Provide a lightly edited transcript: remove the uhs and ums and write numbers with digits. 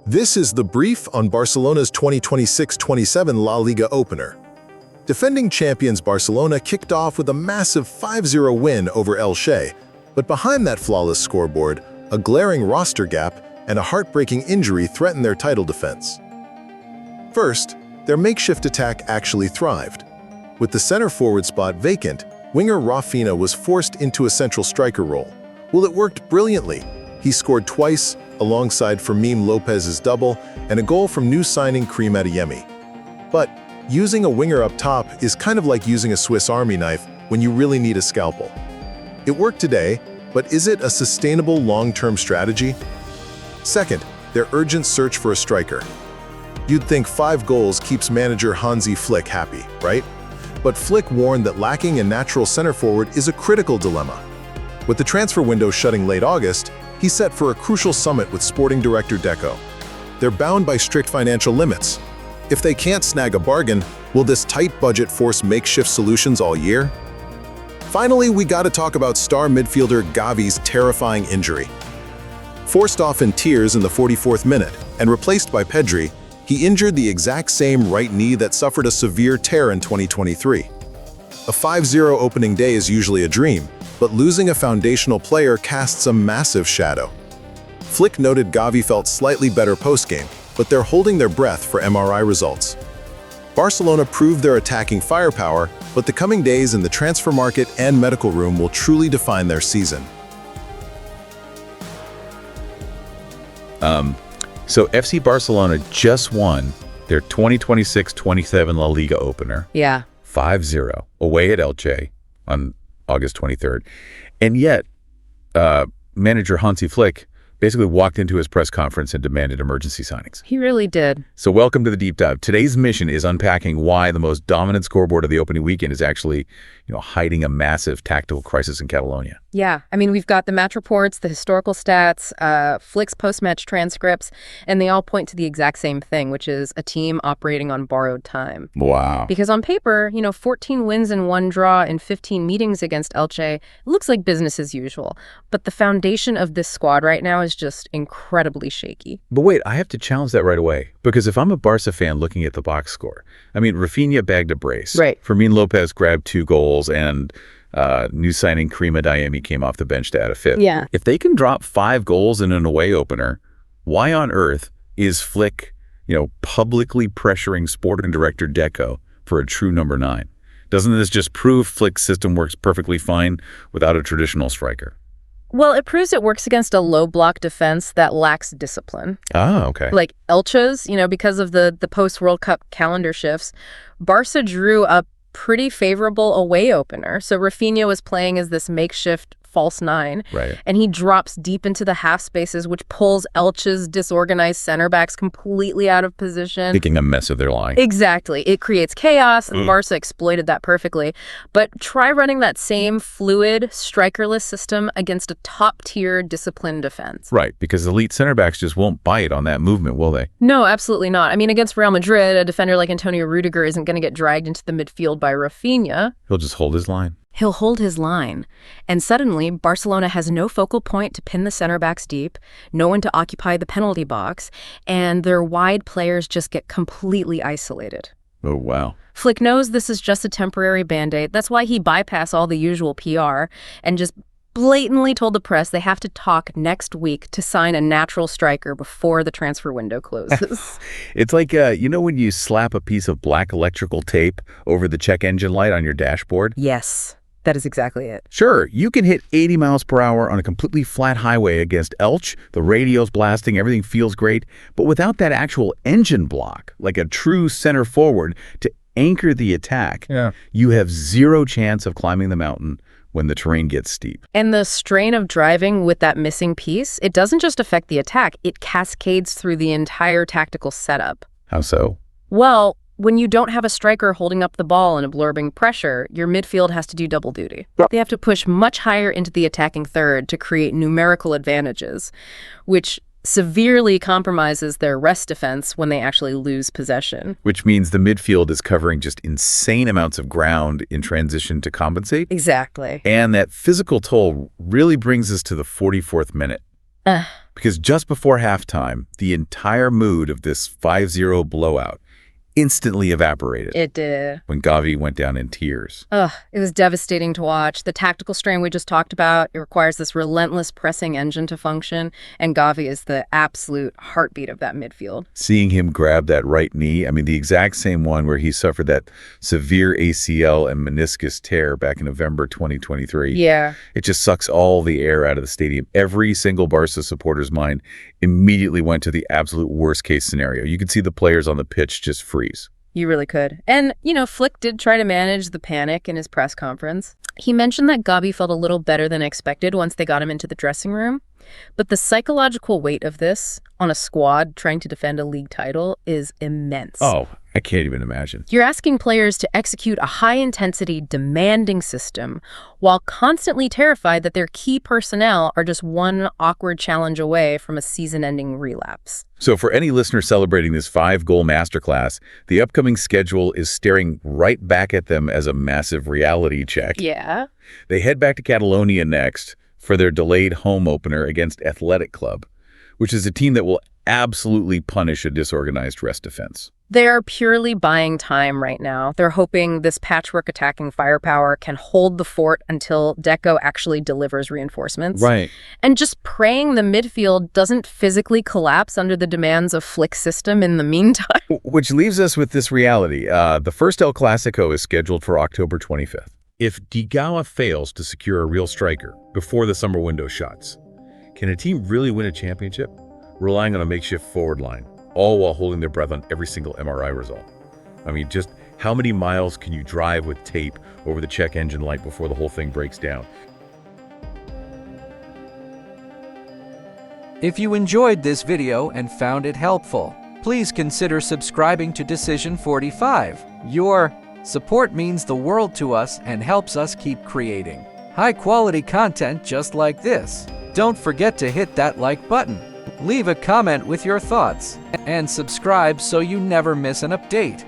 This is the brief on Barcelona's 2026-27 La Liga opener. Defending champions Barcelona kicked off with a massive 5-0 win over Elche, but behind that flawless scoreboard, a glaring roster gap and a heartbreaking injury threatened their title defense. First, their makeshift attack actually thrived. With the center forward spot vacant, winger Raphinha was forced into a central striker role. Well, it worked brilliantly. He scored twice, alongside Fermin Lopez's double, and a goal from new signing Karim Adeyemi. But using a winger up top is kind of like using a Swiss Army knife when you really need a scalpel. It worked today, but is it a sustainable long-term strategy? Second, their urgent search for a striker. You'd think 5 goals keeps manager Hansi happy, right? But Flick warned that lacking a natural center forward is a critical dilemma. With the transfer window shutting late August, he's set for a crucial summit with sporting director Deco. They're bound by strict financial limits. If they can't snag a bargain, will this tight budget force makeshift solutions all year? Finally, we gotta talk about star midfielder Gavi's terrifying injury. Forced off in tears in the 44th minute and replaced by Pedri, he injured the exact same right knee that suffered a severe tear in 2023. A 5-0 opening day is usually a dream, but losing a foundational player casts a massive shadow. Flick noted Gavi felt slightly better post-game, but they're holding their breath for MRI results. Barcelona proved their attacking firepower, but the coming days in the transfer market and medical room will truly define their season. So FC Barcelona just won their 2026-27 La Liga opener. Yeah. 5-0 away at Elche on August 23rd. And yet, manager Hansi Flick basically walked into his press conference and demanded emergency signings. He really did. So welcome to the deep dive. Today's mission is unpacking why the most dominant scoreboard of the opening weekend is actually, hiding a massive tactical crisis in Catalonia. Yeah. I mean, we've got the match reports, the historical stats, Flick's post-match transcripts, and they all point to the exact same thing, which is a team operating on borrowed time. Wow. Because on paper, 14 wins and 1 draw in 15 meetings against Elche, it looks like business as usual. But the foundation of this squad right now is just incredibly shaky. But wait, I have to challenge that right away. Because if I'm a Barca fan looking at the box score, Raphinha bagged a brace. Right. Fermin Lopez grabbed 2 goals, and new signing Karim Adeyemi came off the bench to add a 5th. Yeah. If they can drop 5 goals in an away opener, why on earth is Flick, publicly pressuring sporting director Deco for a true number 9? Doesn't this just prove Flick's system works perfectly fine without a traditional striker? Well, it proves it works against a low block defense that lacks discipline. Ah, okay. Like Elche's, because of the post-World Cup calendar shifts, Barca drew a pretty favorable away opener. So Raphinha was playing as this makeshift false 9. Right. And he drops deep into the half spaces, which pulls Elche's disorganized center backs completely out of position. Making a mess of their line. Exactly. It creates chaos, and Barca exploited that perfectly. But try running that same fluid, strikerless system against a top-tier disciplined defense. Right, because elite center backs just won't bite on that movement, will they? No, absolutely not. Against Real Madrid, a defender like Antonio Rudiger isn't going to get dragged into the midfield by Raphinha. He'll just hold his line. He'll hold his line. And suddenly, Barcelona has no focal point to pin the center backs deep, no one to occupy the penalty box, and their wide players just get completely isolated. Oh, wow. Flick knows this is just a temporary Band-Aid. That's why he bypassed all the usual PR and just blatantly told the press they have to talk next week to sign a natural striker before the transfer window closes. It's like, when you slap a piece of black electrical tape over the check engine light on your dashboard? Yes. That is exactly it. Sure, you can hit 80 miles per hour on a completely flat highway against Elche, the radio's blasting, everything feels great, but without that actual engine block, like a true center forward to anchor the attack, you have 0 chance of climbing the mountain when the terrain gets steep. And the strain of driving with that missing piece, it doesn't just affect the attack, it cascades through the entire tactical setup. How so? Well, when you don't have a striker holding up the ball and absorbing pressure, your midfield has to do double duty. They have to push much higher into the attacking third to create numerical advantages, which severely compromises their rest defense when they actually lose possession. Which means the midfield is covering just insane amounts of ground in transition to compensate. Exactly. And that physical toll really brings us to the 44th minute. Because just before halftime, the entire mood of this 5-0 blowout instantly evaporated. It did. When Gavi went down in tears. Ugh, it was devastating to watch. The tactical strain we just talked about, it requires this relentless pressing engine to function, and Gavi is the absolute heartbeat of that midfield. Seeing him grab that right knee, I mean, the exact same one where he suffered that severe ACL and meniscus tear back in November 2023. Yeah. It just sucks all the air out of the stadium. Every single Barca supporter's mind immediately went to the absolute worst case scenario. You could see the players on the pitch just freeze. You really could. And, Flick did try to manage the panic in his press conference. He mentioned that Gavi felt a little better than expected once they got him into the dressing room. But the psychological weight of this on a squad trying to defend a league title is immense. Oh, I can't even imagine. You're asking players to execute a high-intensity, demanding system while constantly terrified that their key personnel are just one awkward challenge away from a season-ending relapse. So for any listener celebrating this 5-goal masterclass, the upcoming schedule is staring right back at them as a massive reality check. Yeah. They head back to Catalonia next for their delayed home opener against Athletic Club, which is a team that will absolutely punish a disorganized rest defense. They are purely buying time right now. They're hoping this patchwork attacking firepower can hold the fort until Deco actually delivers reinforcements. Right. And just praying the midfield doesn't physically collapse under the demands of Flick's system in the meantime. Which leaves us with this reality. The first El Clasico is scheduled for October 25th. If Gavi fails to secure a real striker before the summer window shuts, can a team really win a championship relying on a makeshift forward line, all while holding their breath on every single MRI result? I mean, just how many miles can you drive with tape over the check engine light before the whole thing breaks down? If you enjoyed this video and found it helpful, please consider subscribing to Decision 45. Your support means the world to us and helps us keep creating high-quality content just like this. Don't forget to hit that like button, leave a comment with your thoughts, and subscribe so you never miss an update.